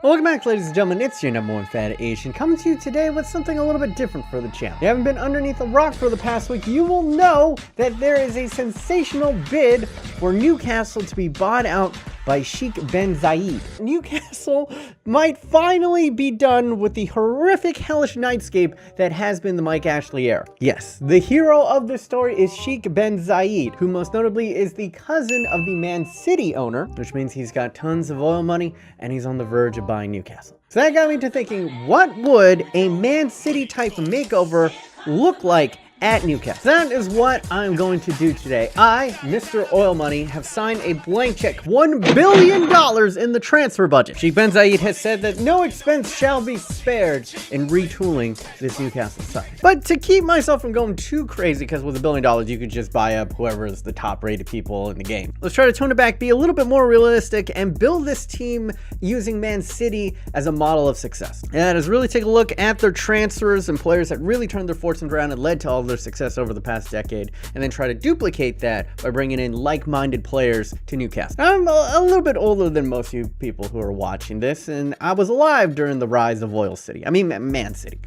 Welcome back, ladies and gentlemen. It's your #1 fan Asian, coming to you today with something a little bit different for the channel. If you haven't been underneath a rock for the past week, you will know that there is a sensational bid for Newcastle to be bought out by Sheikh Ben Zayed. Newcastle might finally be done with the horrific hellish nightscape that has been the Mike Ashley era. Yes, the hero of this story is Sheikh Ben Zayed, who most notably is the cousin of the Man City owner, which means he's got tons of oil money and he's on the verge of buying Newcastle. So that got me to thinking, what would a Man City type makeover look like at Newcastle? That is what I'm going to do today. I, Mr. Oil Money, have signed a blank check, $1 billion in the transfer budget. Sheikh Ben Zayed has said that no expense shall be spared in retooling this Newcastle side. But to keep myself from going too crazy, because with $1 billion, you could just buy up whoever is the top rated people in the game. Let's try to tone it back, be a little bit more realistic, and build this team using Man City as a model of success. And that is really take a look at their transfers and players that really turned their fortunes around and led to all their success over the past decade, and then try to duplicate that by bringing in like-minded players to Newcastle. Now, I'm a little bit older than most of you people who are watching this, and I was alive during the rise of Man City.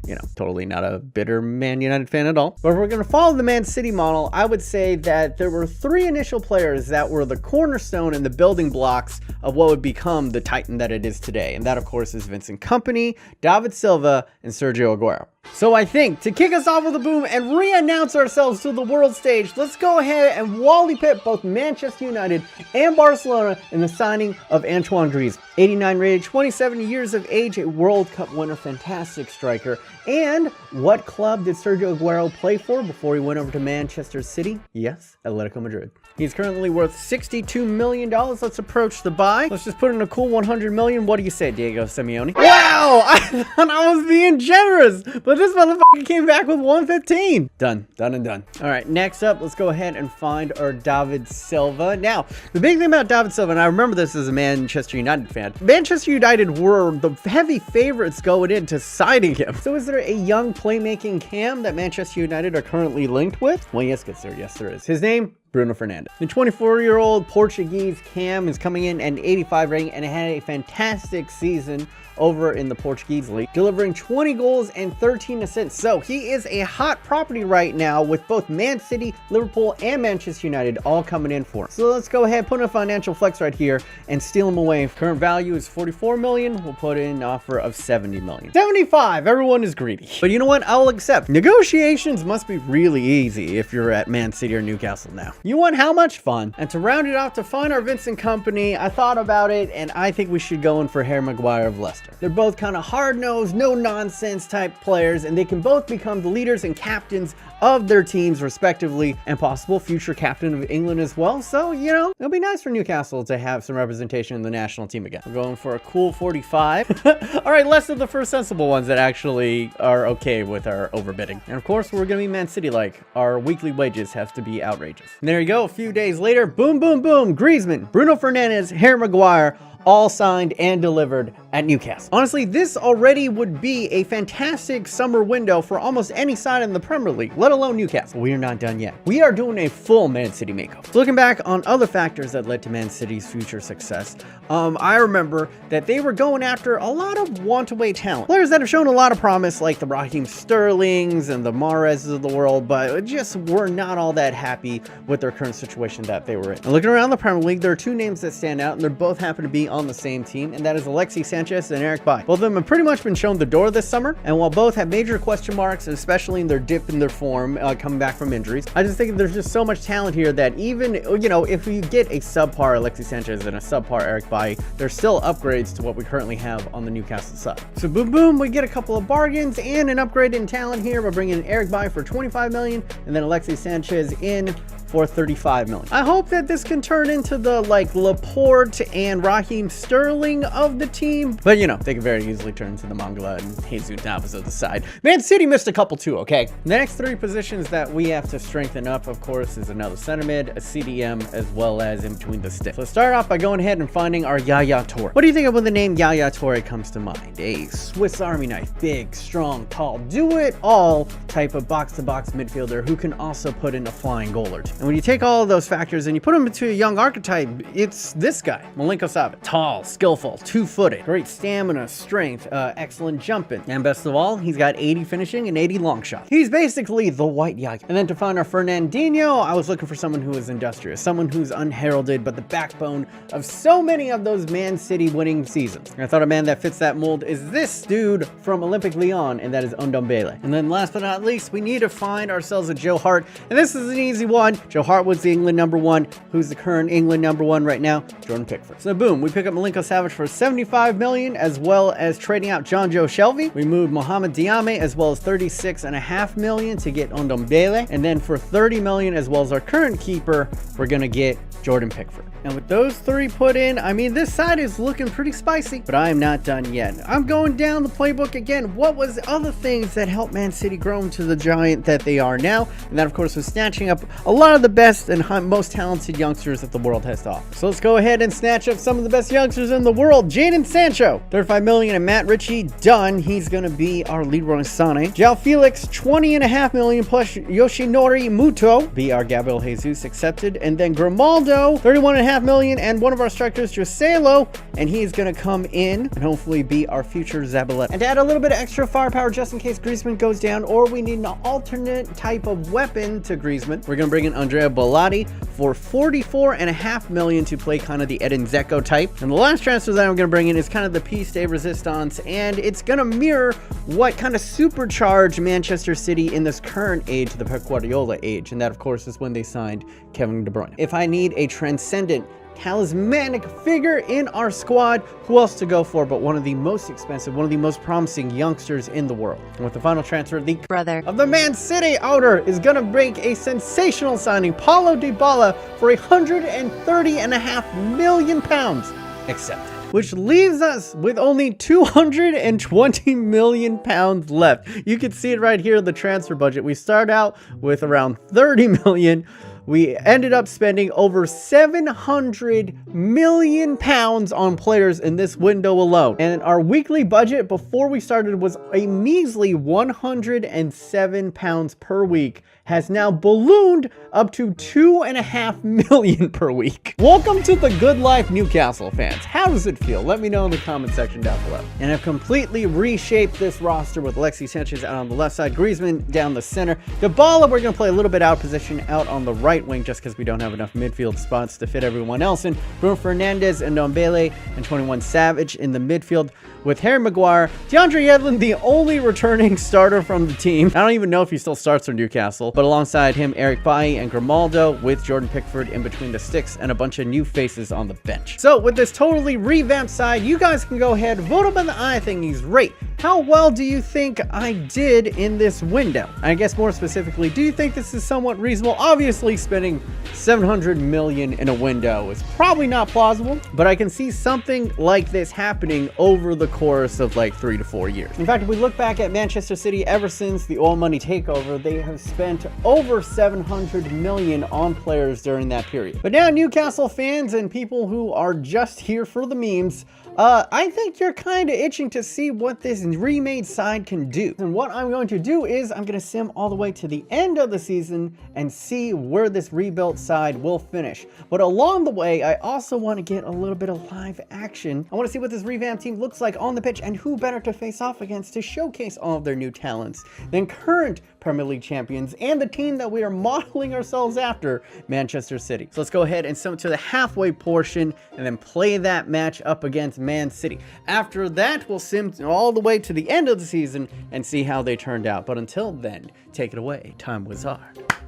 You know, totally not a bitter Man United fan at all. But if we're going to follow the Man City model, I would say that there were three initial players that were the cornerstone and the building blocks of what would become the Titan that it is today. And that, of course, is Vincent Kompany, David Silva, and Sergio Aguero. So I think, to kick us off with a boom and re-announce ourselves to the world stage, let's go ahead and Wally Pip both Manchester United and Barcelona in the signing of Antoine Griezmann. 89 rated, 27 years of age, a World Cup winner, fantastic striker. And what club did Sergio Aguero play for before he went over to Manchester City? Yes, Atletico Madrid. He's currently worth $62 million. Let's approach the buy. Let's just put in a cool $100 million. What do you say, Diego Simeone? Wow! I thought I was being generous, but this motherfucker came back with 115. Done and done. All right, next up, let's go ahead and find our David Silva. Now, the big thing about David Silva, and I remember this as a Manchester United fan, Manchester United were the heavy favorites going into signing him. So is there a young playmaking Cam that Manchester United are currently linked with? Well, yes, good sir. Yes, there is. His name? Bruno Fernandes. The 24-year-old Portuguese Cam is coming in at an 85 rating and had a fantastic season over in the Portuguese league, delivering 20 goals and 13 assists. So he is a hot property right now with both Man City, Liverpool, and Manchester United all coming in for him. So let's go ahead, put in a financial flex right here and steal him away. Current value is 44 million. We'll put in an offer of 70 million. 75, everyone is greedy. But you know what? I'll accept. Negotiations must be really easy if you're at Man City or Newcastle now. You want how much fun? And to round it off, to find our Vincent Kompany, I thought about it and I think we should go in for Harry Maguire of Leicester. They're both kind of hard-nosed, no-nonsense type players, and they can both become the leaders and captains of their teams respectively, and possible future captain of England as well. So, you know, it'll be nice for Newcastle to have some representation in the national team again. We're going for a cool 45. All right, less of the first sensible ones that actually are okay with our overbidding. And of course, we're going to be Man City-like. Our weekly wages have to be outrageous. And there you go. A few days later, boom, boom, boom. Griezmann, Bruno Fernandes, Harry Maguire, all signed and delivered at Newcastle. Honestly, this already would be a fantastic summer window for almost any side in the Premier League, let alone Newcastle. We are not done yet. We are doing a full Man City makeover. Looking back on other factors that led to Man City's future success, I remember that they were going after a lot of want-away talent. Players that have shown a lot of promise, like the Raheem Sterlings and the Mahrezes of the world, but just were not all that happy with their current situation that they were in. And looking around the Premier League, there are two names that stand out, and they both happen to be on the same team, and that is Alexis Sanchez and Eric Bailly. Both of them have pretty much been shown the door this summer, and while both have major question marks, especially in their dip in their form coming back from injuries, I just think there's just so much talent here that even, you know, if you get a subpar Alexis Sanchez and a subpar Eric Bailly, there's still upgrades to what we currently have on the Newcastle side. So boom, boom, we get a couple of bargains and an upgrade in talent here by bringing in Eric Bailly for 25 million and then Alexis Sanchez in for 35 million. I hope that this can turn into the like Laporte and Raheem Sterling of the team, but you know, they can very easily turn into the Mangala and Jesus Navas of the side. Man City missed a couple too, okay? The next three positions that we have to strengthen up, of course, is another center mid, a CDM, as well as in between the sticks. So let's start off by going ahead and finding our Yaya Toure. What do you think of when the name Yaya Toure comes to mind? A Swiss Army knife, big, strong, tall, do it all type of box-to-box midfielder who can also put in a flying goal or two. And when you take all of those factors and you put them into a young archetype, it's this guy, Milinko Savic. Tall, skillful, two-footed, great stamina, strength, excellent jumping. And best of all, he's got 80 finishing and 80 long shots. He's basically the white Yagi. And then to find our Fernandinho, I was looking for someone who is industrious, someone who's unheralded, but the backbone of so many of those Man City winning seasons. And I thought a man that fits that mold is this dude from Olympic Lyon, and that is Ndombele. And then last but not least, we need to find ourselves a Joe Hart. And this is an easy one. Joe Hart was the England #1. Who's the current England #1 right now? Jordan Pickford. So boom, we pick up Milinko Savic for 75 million, as well as trading out John Joe Shelvey. We moved Mohamed Diame as well as 36.5 million to get Ndombele. And then for 30 million, as well as our current keeper, we're gonna get Jordan Pickford. And with those three put in, I mean, this side is looking pretty spicy, but I am not done yet. I'm going down the playbook again. What was other things that helped Man City grow into the giant that they are now? And that, of course, was snatching up a lot of the best and most talented youngsters that the world has to offer. So let's go ahead and snatch up some of the best youngsters in the world. Jadon Sancho, 35 million, and Matt Ritchie, done. He's going to be our Leroy Sané. João Felix, 20.5 million, plus Yoshinori Muto, be our Gabriel Jesus, accepted. And then Grimaldo, 31.5 million, and one of our strikers, Joselo, and he's going to come in and hopefully be our future Zabaleta. And to add a little bit of extra firepower just in case Griezmann goes down or we need an alternate type of weapon to Griezmann, we're going to bring in Andrea Bellotti for 44.5 million to play kind of the Edin Dzeko type. And the last transfer that I'm going to bring in is kind of the piece de resistance, and it's going to mirror what kind of supercharged Manchester City in this current age, the Pep Guardiola age, and that, of course, is when they signed Kevin De Bruyne. If I need a transcendent talismanic figure in our squad, who else to go for but one of the most expensive, one of the most promising youngsters in the world. And with the final transfer, the brother of the Man City owner is going to break a sensational signing, Paulo Dybala, for 130.5 million pounds accepted, which leaves us with only 220 million pounds left. You can see it right here in the transfer budget. We start out with around 30 million. We ended up spending over 700 million pounds on players in this window alone. And our weekly budget before we started was a measly 107 pounds per week, has now ballooned up to 2.5 million per week. Welcome to the good life, Newcastle fans. How does it feel? Let me know in the comment section down below. And I've completely reshaped this roster with Alexis Sanchez out on the left side, Griezmann down the center. Dybala, we're going to play a little bit out of position out on the right wing just because we don't have enough midfield spots to fit everyone else in. Bruno Fernandes and Ndombele and 21 Savage in the midfield with Harry Maguire. DeAndre Yedlin, the only returning starter from the team. I don't even know if he still starts for Newcastle, but alongside him, Eric Bailly and Grimaldo with Jordan Pickford in between the sticks and a bunch of new faces on the bench. So with this totally revamped side, you guys can go ahead, vote up in the eye thingies, rate. How well do you think I did in this window? I guess more specifically, do you think this is somewhat reasonable? Obviously, spending 700 million in a window is probably not plausible, but I can see something like this happening over the course of like 3 to 4 years. In fact, if we look back at Manchester City, ever since the oil money takeover, they have spent over 700 million on players during that period. But now Newcastle fans and people who are just here for the memes, I think you're kind of itching to see what this remade side can do. And what I'm going to do is I'm going to sim all the way to the end of the season and see where this rebuilt side will finish. But along the way, I also want to get a little bit of live action. I want to see what this revamped team looks like on the pitch, and who better to face off against to showcase all of their new talents than current Premier League champions and the team that we are modeling ourselves after, Manchester City. So let's go ahead and sim to the halfway portion and then play that match up against Man City. After that, we'll sim all the way to the end of the season and see how they turned out. But until then, take it away, Time Wizard.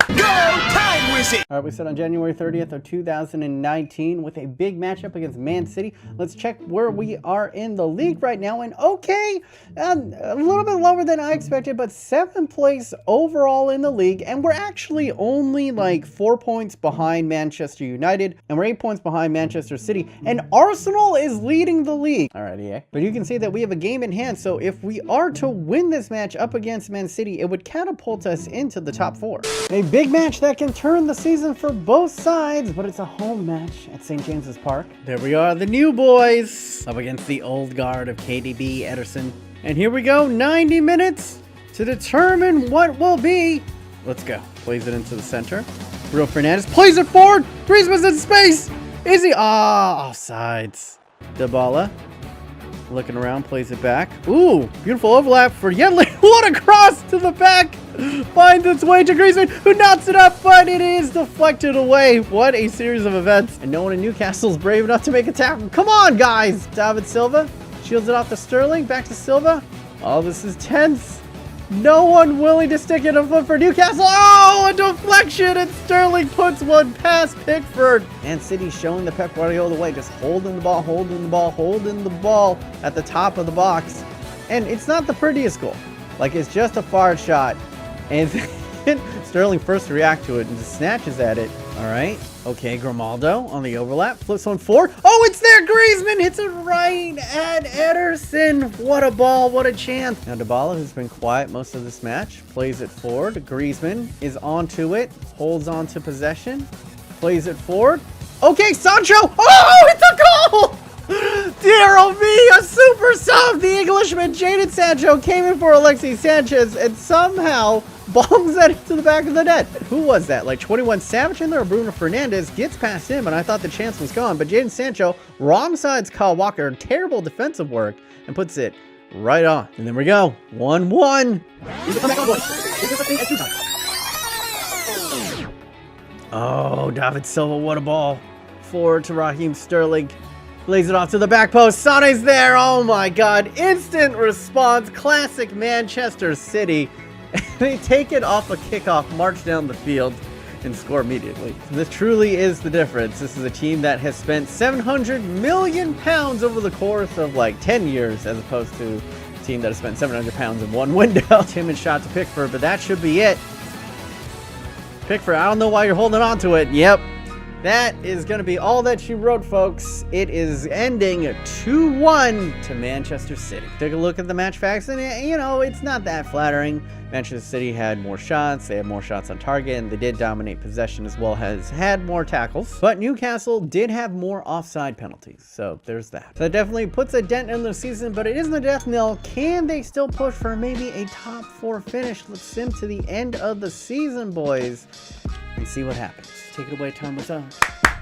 Go, Time Wizard! All right, we said on January 30th of 2019 with a big matchup against Man City. Let's check where we are in the league right now. And okay, a little bit lower than I expected, but 7th place overall in the league. And we're actually only like 4 points behind Manchester United, and we're 8 points behind Manchester City. And Arsenal is leading the league. All right, yeah. But you can see that we have a game in hand. So if we are to win this match up against Man City, it would catapult us into the top 4. A big match that can turn the season for both sides, but it's a home match at St. James's Park. There we are, the new boys up against the old guard of KDB, Ederson. And here we go, 90 minutes to determine what will be. Let's go. Plays it into the center. Bruno Fernandes plays it forward. Griezmann's in space. Is he? Ah, offsides. Dybala looking around, plays it back. Ooh, beautiful overlap for Yedlin. What a cross to the back. Finds its way to Griezmann, who knocks it up, but it is deflected away. What a series of events. And no one in Newcastle is brave enough to make a tackle. Come on, guys. David Silva shields it off to Sterling. Back to Silva. Oh, this is tense. No one willing to stick in a foot for Newcastle. Oh, a deflection, and Sterling puts one past Pickford. And City showing the Pep Guardiola way, just holding the ball, holding the ball, holding the ball at the top of the box. And it's not the prettiest goal. Like, it's just a far shot. And Sterling first to react to it and just snatches at it. All right. Okay, Grimaldo on the overlap. Flips one forward. Oh, it's there. Griezmann hits it right at Ederson. What a ball. What a chance. Now, Dybala, who's been quiet most of this match, plays it forward. Griezmann is onto it. Holds on to possession. Plays it forward. Okay, Sancho. Oh, it's a goal. Dear oh me, a super sub. The Englishman, Jadon Sancho, came in for Alexis Sanchez and somehow bombs that into the back of the net. Who was that? Like 21 Savage in there, or Bruno Fernandes gets past him, and I thought the chance was gone. But Jadon Sancho, wrong sides Kyle Walker, terrible defensive work, and puts it right on. And then we go, 1-1. Oh, David Silva, what a ball. Forward to Raheem Sterling. Lays it off to the back post. Sane's there. Oh my God. Instant response. Classic Manchester City. They take it off a kickoff, march down the field, and score immediately. This truly is the difference. This is a team that has spent £700 million over the course of like 10 years, as opposed to a team that has spent £700 in one window. Timid shot to Pickford, but that should be it. Pickford, I don't know why you're holding on to it. Yep. That is going to be all that she wrote, folks. It is ending 2-1 to Manchester City. Take a look at the match facts, and you know, it's not that flattering. Manchester City had more shots, they had more shots on target, and they did dominate possession as well as had more tackles. But Newcastle did have more offside penalties, so there's that. That definitely puts a dent in the season, but it isn't a death knell. Can they still push for maybe a top 4 finish? Let's sim to the end of the season, boys, and see what happens. Take it away, Tom Wizard.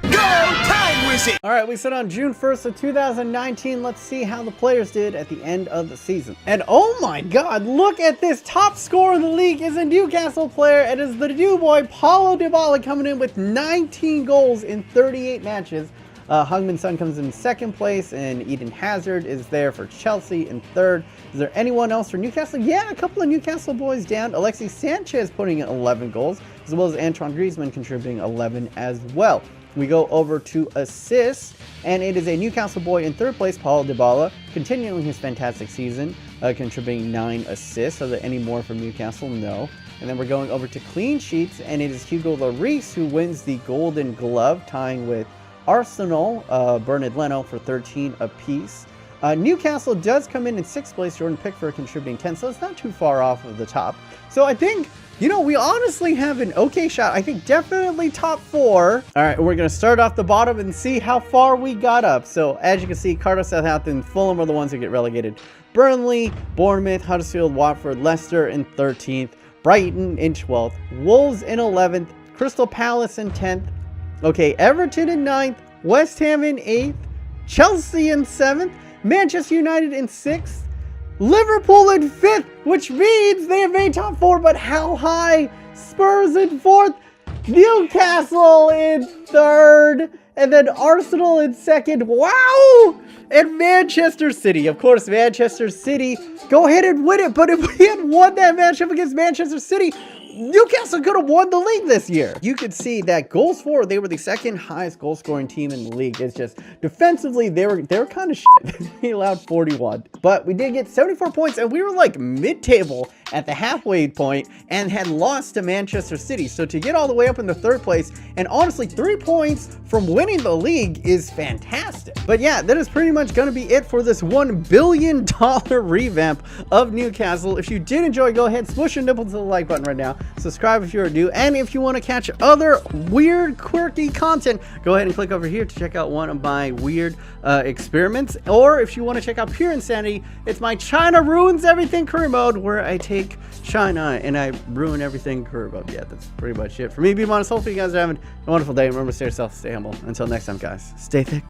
Go Time Wizard! All right, we said on June 1st of 2019, let's see how the players did at the end of the season. And oh my God, look at this. Top scorer in the league is a Newcastle player. It is the new boy, Paulo Dybala, coming in with 19 goals in 38 matches. Heung-min Son comes in second place, and Eden Hazard is there for Chelsea in third. Is there anyone else for Newcastle? Yeah, a couple of Newcastle boys down. Alexis Sanchez putting in 11 goals, as well as Antoine Griezmann contributing 11 as well. We go over to assists, and it is a Newcastle boy in third place, Paulo Dybala, continuing his fantastic season, contributing 9 assists. Are there any more from Newcastle? No. And then we're going over to clean sheets, and it is Hugo Lloris who wins the Golden Glove, tying with Arsenal, Bernard Leno for 13 apiece. Newcastle does come in 6th place, Jordan Pickford contributing 10, so it's not too far off of the top. So I think, you know, we honestly have an okay shot. I think definitely top 4. All right, we're going to start off the bottom and see how far we got up. So as you can see, Cardiff, Southampton, Fulham are the ones who get relegated. Burnley, Bournemouth, Huddersfield, Watford, Leicester in 13th, Brighton in 12th, Wolves in 11th, Crystal Palace in 10th. Okay, Everton in 9th, West Ham in 8th, Chelsea in 7th, Manchester United in 6th, Liverpool in 5th, which means they have made top 4, but how high? Spurs in 4th, Newcastle in 3rd, and then Arsenal in 2nd. Wow! And Manchester City, of course, Manchester City, go ahead and win it, but if we had won that matchup against Manchester City, Newcastle could have won the league this year. You could see that goals for, they were the 2nd highest goal scoring team in the league. It's just defensively, they were kind of shit. They allowed 41, but we did get 74 points, and we were like mid-table at the halfway point and had lost to Manchester City. So to get all the way up in the 3rd place, and honestly 3 points from winning the league, is fantastic. But yeah, that is pretty much going to be it for this $1 billion revamp of Newcastle. If you did enjoy, go ahead, smush your nipple to the like button right now. Subscribe if you're new, and if you want to catch other weird, quirky content, go ahead and click over here to check out one of my weird experiments. Or if you want to check out pure insanity, it's my China Ruins Everything career mode, where I take take China, and I ruin everything for, well, yeah, that's pretty much it for me. BMOnus, hopefully you guys are having a wonderful day. Remember to stay yourself, stay humble. Until next time, guys, stay thick.